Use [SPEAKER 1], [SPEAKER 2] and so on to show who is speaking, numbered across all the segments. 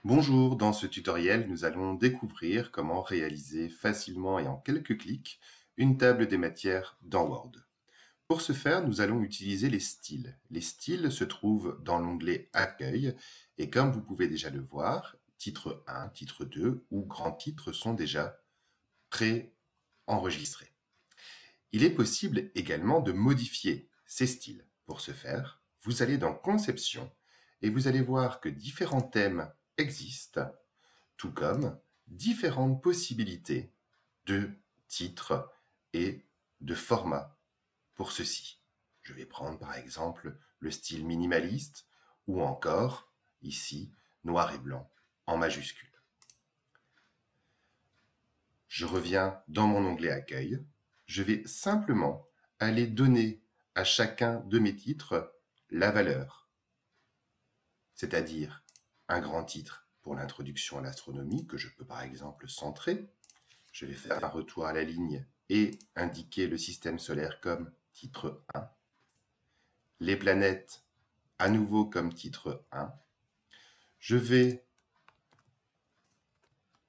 [SPEAKER 1] Bonjour, dans ce tutoriel, nous allons découvrir comment réaliser facilement et en quelques clics une table des matières dans Word. Pour ce faire, nous allons utiliser les styles. Les styles se trouvent dans l'onglet Accueil et comme vous pouvez déjà le voir, titre 1, titre 2 ou grand titre sont déjà pré-enregistrés. Il est possible également de modifier ces styles. Pour ce faire, vous allez dans Conception et vous allez voir que différents thèmes existent, tout comme différentes possibilités de titres et de formats pour ceci. Je vais prendre par exemple le style minimaliste ou encore, ici, noir et blanc en majuscule. Je reviens dans mon onglet Accueil. Je vais simplement aller donner à chacun de mes titres la valeur, c'est-à-dire un grand titre pour l'introduction à l'astronomie que je peux par exemple centrer. Je vais faire un retour à la ligne et indiquer le système solaire comme titre 1. Les planètes, à nouveau comme titre 1. Je vais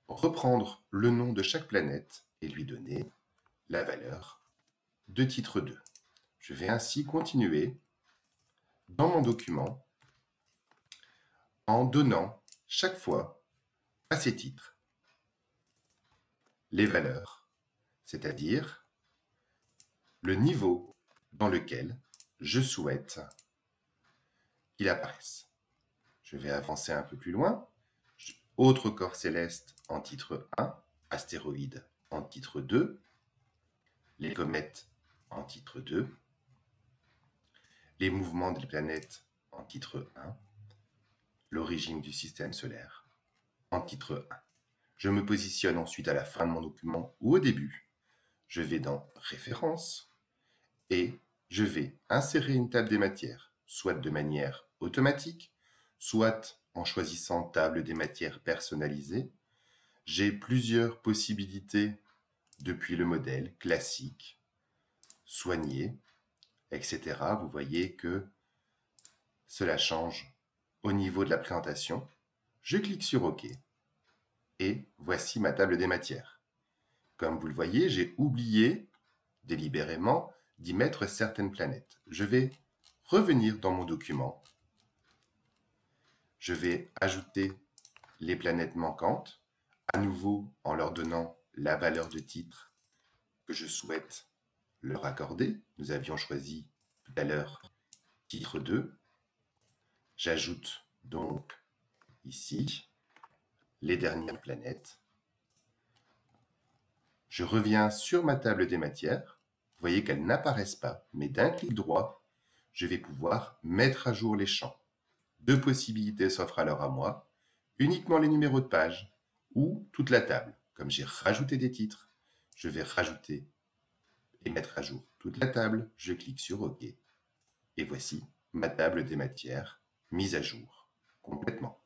[SPEAKER 1] reprendre le nom de chaque planète et lui donner la valeur de titre 2. Je vais ainsi continuer dans mon document en donnant chaque fois à ces titres les valeurs, c'est-à-dire le niveau dans lequel je souhaite qu'il apparaisse. Je vais avancer un peu plus loin. Autre corps céleste en titre 1, astéroïdes en titre 2, les comètes en titre 2, les mouvements des planètes en titre 1, l'origine du système solaire en titre 1. Je me positionne ensuite à la fin de mon document ou au début. Je vais dans Références et je vais insérer une table des matières, soit de manière automatique, soit en choisissant table des matières personnalisée. J'ai plusieurs possibilités depuis le modèle classique, soigné, etc. Vous voyez que cela change au niveau de la présentation. Je clique sur OK et voici ma table des matières. Comme vous le voyez, j'ai oublié délibérément d'y mettre certaines planètes. Je vais revenir dans mon document. Je vais ajouter les planètes manquantes, à nouveau en leur donnant la valeur de titre que je souhaite leur accorder. Nous avions choisi tout à l'heure titre 2. J'ajoute donc ici les dernières planètes. Je reviens sur ma table des matières. Vous voyez qu'elles n'apparaissent pas, mais d'un clic droit, je vais pouvoir mettre à jour les champs. Deux possibilités s'offrent alors à moi, uniquement les numéros de page ou toute la table. Comme j'ai rajouté des titres, je vais rajouter et mettre à jour toute la table. Je clique sur OK. Et voici ma table des matières mise à jour complètement.